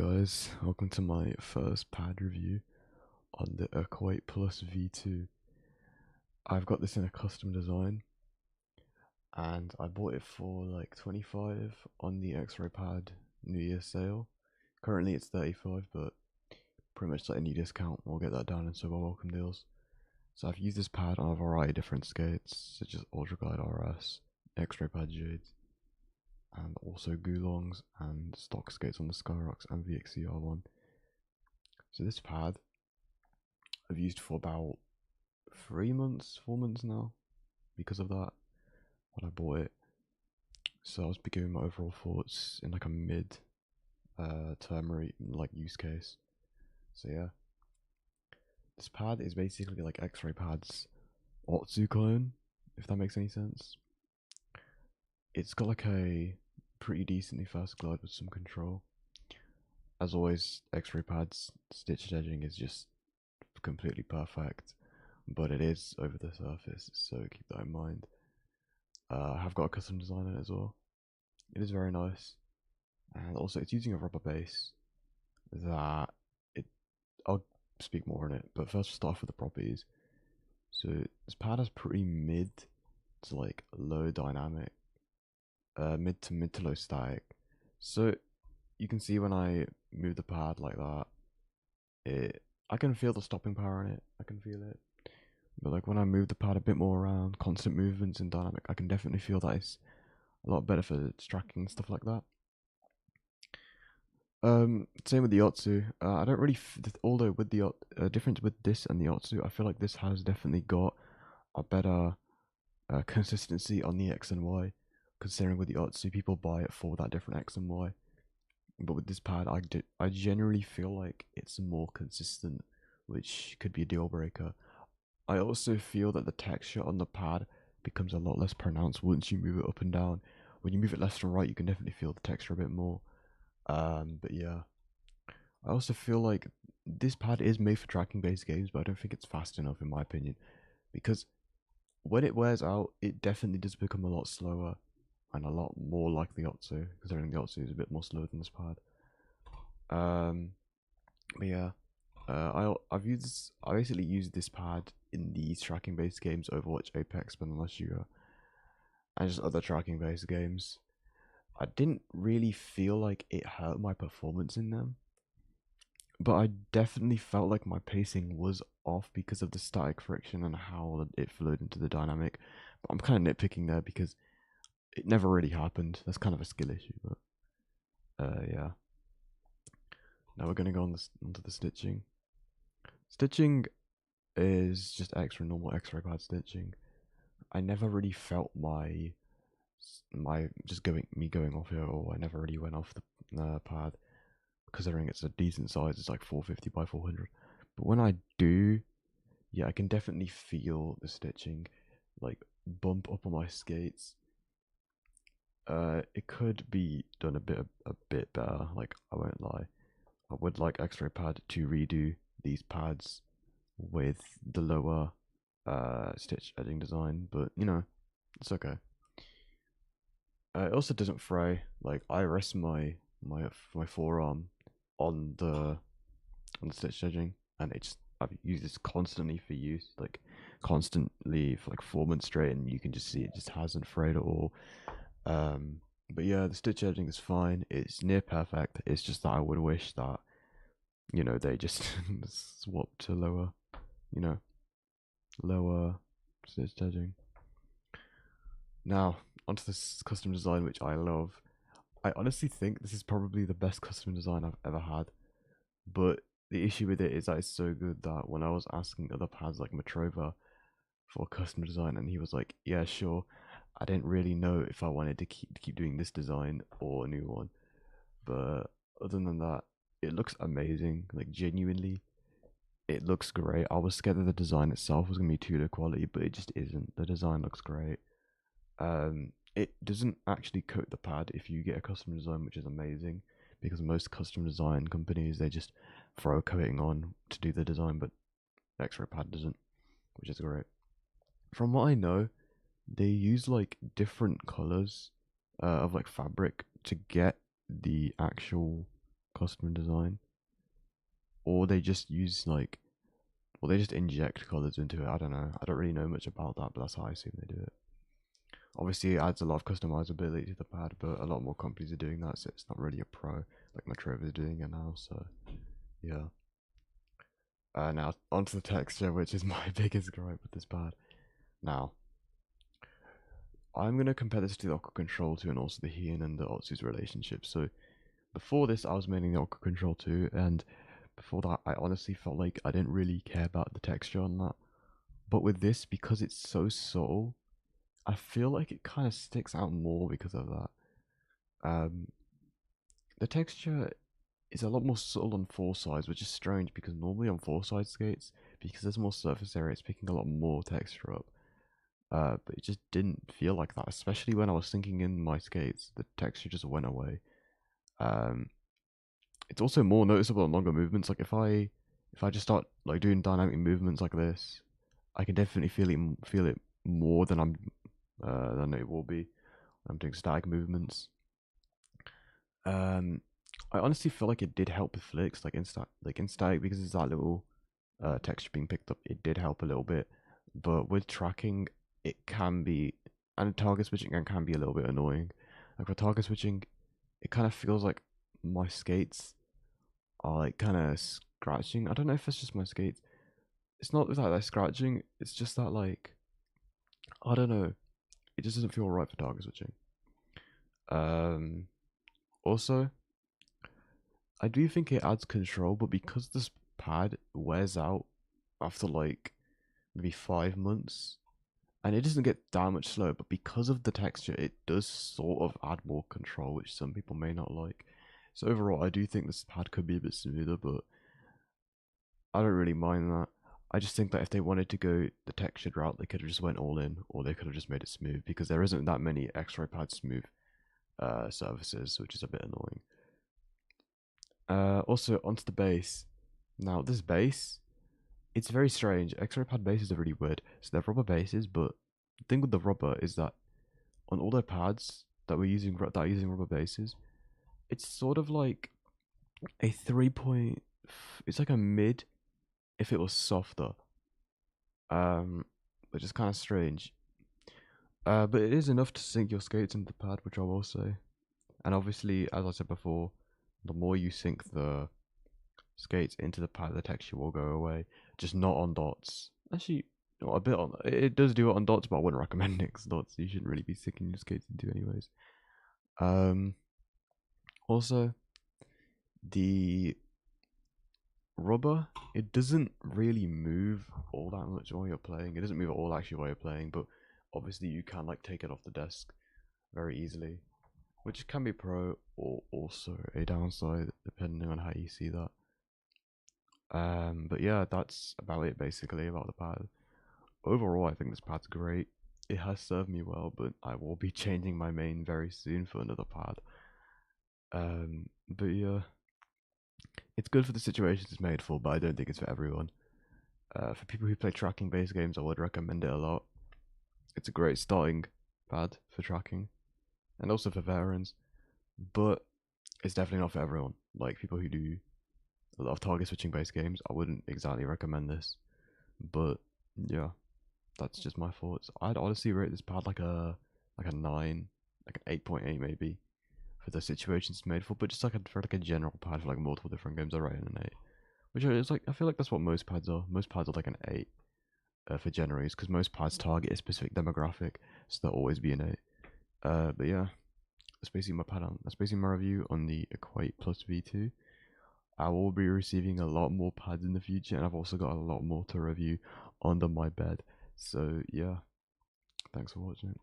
guys, welcome to my first pad review on the Equate Plus V2. I've got this in a custom design and I bought it for like 25 on the X-Ray Pad New Year sale. Currently it's 35, but pretty much like any discount will get that down in super welcome deals. So I've used this pad on a variety of different skates such as Ultra Glide RS, X-Ray Pad Jades, and also Gulongs and stock skates on the Skyrocks and VXCR1. So this pad I've used for about 4 months now because of that when I bought it. So I was giving my overall thoughts in like a mid term like use case. So yeah, this pad is basically like X-Ray Pad's Otsu clone, if that makes any sense. It's got like a pretty decently fast glide with some control. As always, X-Ray Pad's stitched edging is just completely perfect, but it is over the surface, so keep that in mind. I have got a custom design on it as well. It is very nice, and also it's using a rubber base that I'll speak more on it, but first we'll start off with the properties. So this pad has pretty mid to like low dynamic, mid to low static. So you can see when I move the pad like that, I can feel the stopping power in it. I can feel it. But like when I move the pad a bit more around, constant movements and dynamic, I can definitely feel that it's a lot better for tracking and stuff like that. Same with the Otsu. I don't really, although with the difference with this and the Otsu, I feel like this has definitely got a better consistency on the X and Y. Considering with the Otsu, people buy it for that different X and Y. But with this pad, I generally feel like it's more consistent, which could be a deal breaker. I also feel that the texture on the pad becomes a lot less pronounced once you move it up and down. When you move it left and right, you can definitely feel the texture a bit more. But yeah, I also feel like this pad is made for tracking based games, but I don't think it's fast enough in my opinion, because when it wears out, it definitely does become a lot slower and a lot more like the Otsu, considering the Otsu is a bit more slow than this pad. But yeah, I basically used this pad in these tracking based games, Overwatch, Apex, Banana Sugar, and just other tracking based games. I didn't really feel like it hurt my performance in them, but I definitely felt like my pacing was off because of the static friction and how it flowed into the dynamic. But I'm kind of nitpicking there because it never really happened. That's kind of a skill issue, but yeah. Now we're gonna go onto the stitching. Stitching is just normal X-ray pad stitching. I never really felt my going off here, or I never really went off the pad, considering it's a decent size. It's like 450 by 400. But when I do, yeah, I can definitely feel the stitching like bump up on my skates. It could be done a bit better. Like I won't lie, I would like X-ray pad to redo these pads with the lower stitch edging design, but you know, it's okay. It also doesn't fray. Like I rest my forearm on the stitch edging, and I've used this constantly for use, like constantly for like 4 months straight, and you can just see it just hasn't frayed at all. But yeah, the stitch edging is fine. It's near perfect. It's just that I would wish that they just swap to lower stitch edging. Now onto this custom design, which I love. I honestly think this is probably the best custom design I've ever had. But the issue with it is that it's so good that when I was asking other pads like Matrova for custom design, and he was like, "Yeah, sure," I didn't really know if I wanted to keep doing this design or a new one. But other than that, it looks amazing. Like genuinely, it looks great. I was scared that the design itself was gonna be too low quality, but it just isn't. The design looks great. It doesn't actually coat the pad if you get a custom design, which is amazing, because most custom design companies, they just throw a coating on to do the design, but X-Ray pad doesn't, which is great. From what I know, they use like different colors of like fabric to get the actual custom design, or they just use like, or they just inject colors into it. I don't know. I don't really know much about that, but that's how I assume they do it. Obviously, it adds a lot of customizability to the pad, but a lot more companies are doing that, so it's not really a pro. Like Metrova is doing it now, so yeah. Now onto the texture, which is my biggest gripe with this pad. Now, I'm gonna compare this to the Aqua Control 2 and also the Heian and the Otsu's relationship. So before this, I was mainly the Aqua Control 2, and before that, I honestly felt like I didn't really care about the texture on that. But with this, because it's so subtle, I feel like it kind of sticks out more because of that. Um, the texture is a lot more subtle on four sides, which is strange because normally on four side skates, because there's more surface area, it's picking a lot more texture up. But it just didn't feel like that, especially when I was sinking in my skates. The texture just went away. Um, it's also more noticeable on longer movements. Like if I just start like doing dynamic movements like this, I can definitely feel it more than it will be when I'm doing static movements. Um, I honestly feel like it did help with flicks, like in static, because it's that little texture being picked up. It did help a little bit, but with tracking, it can be, and target switching can be a little bit annoying. Like for target switching, it kind of feels like my skates are like kind of scratching. I don't know if it's just my skates. It's not that they're scratching. It's just that like I don't know. It just doesn't feel right for target switching. Um. Also, I do think it adds control, but because this pad wears out after like maybe 5 months, and it doesn't get that much slower, but because of the texture, it does sort of add more control, which some people may not like. So overall, I do think this pad could be a bit smoother, but I don't really mind that. I just think that if they wanted to go the textured route, they could have just went all in, or they could have just made it smooth, because there isn't that many X-ray pad smooth surfaces, which is a bit annoying. Also onto the base. Now this base, it's very strange. X-ray pad bases are really weird. So they're rubber bases, but the thing with the rubber is that on all their pads that are using rubber bases, it's sort of like a 3 point. It's like a mid if it was softer. Um, which is kind of strange. But it is enough to sink your skates into the pad, which I will say. And obviously, as I said before, the more you sink the skates into the pad, the texture will go away. Just not on dots. Actually, a bit on. It does do it on dots, but I wouldn't recommend it because dots you shouldn't really be sinking your skates into, anyways. Um. Also, the rubber, it doesn't really move all that much while you're playing. It doesn't move at all actually while you're playing, but obviously you can like take it off the desk very easily, which can be pro or also a downside depending on how you see that. But yeah, that's about it basically about the pad. Overall, I think this pad's great. It has served me well, but I will be changing my main very soon for another pad. But yeah, it's good for the situations it's made for, but I don't think it's for everyone. For people who play tracking based games, I would recommend it a lot. It's a great starting pad for tracking, and also for veterans, but it's definitely not for everyone. Like people who do a lot of target switching based games, I wouldn't exactly recommend this. But yeah, that's just my thoughts. I'd honestly rate this pad like a 9, like an 8.8 maybe for the situations it's made for. But just like for like a general pad for like multiple different games, I rate it an 8. Which is like I feel like that's what most pads are. Most pads are like an 8 for generators because most pads target a specific demographic, so they'll always be an 8. But yeah, that's basically my pad on. That's basically my review on the Equate Plus V2. I will be receiving a lot more pads in the future, and I've also got a lot more to review under my bed. So yeah, thanks for watching.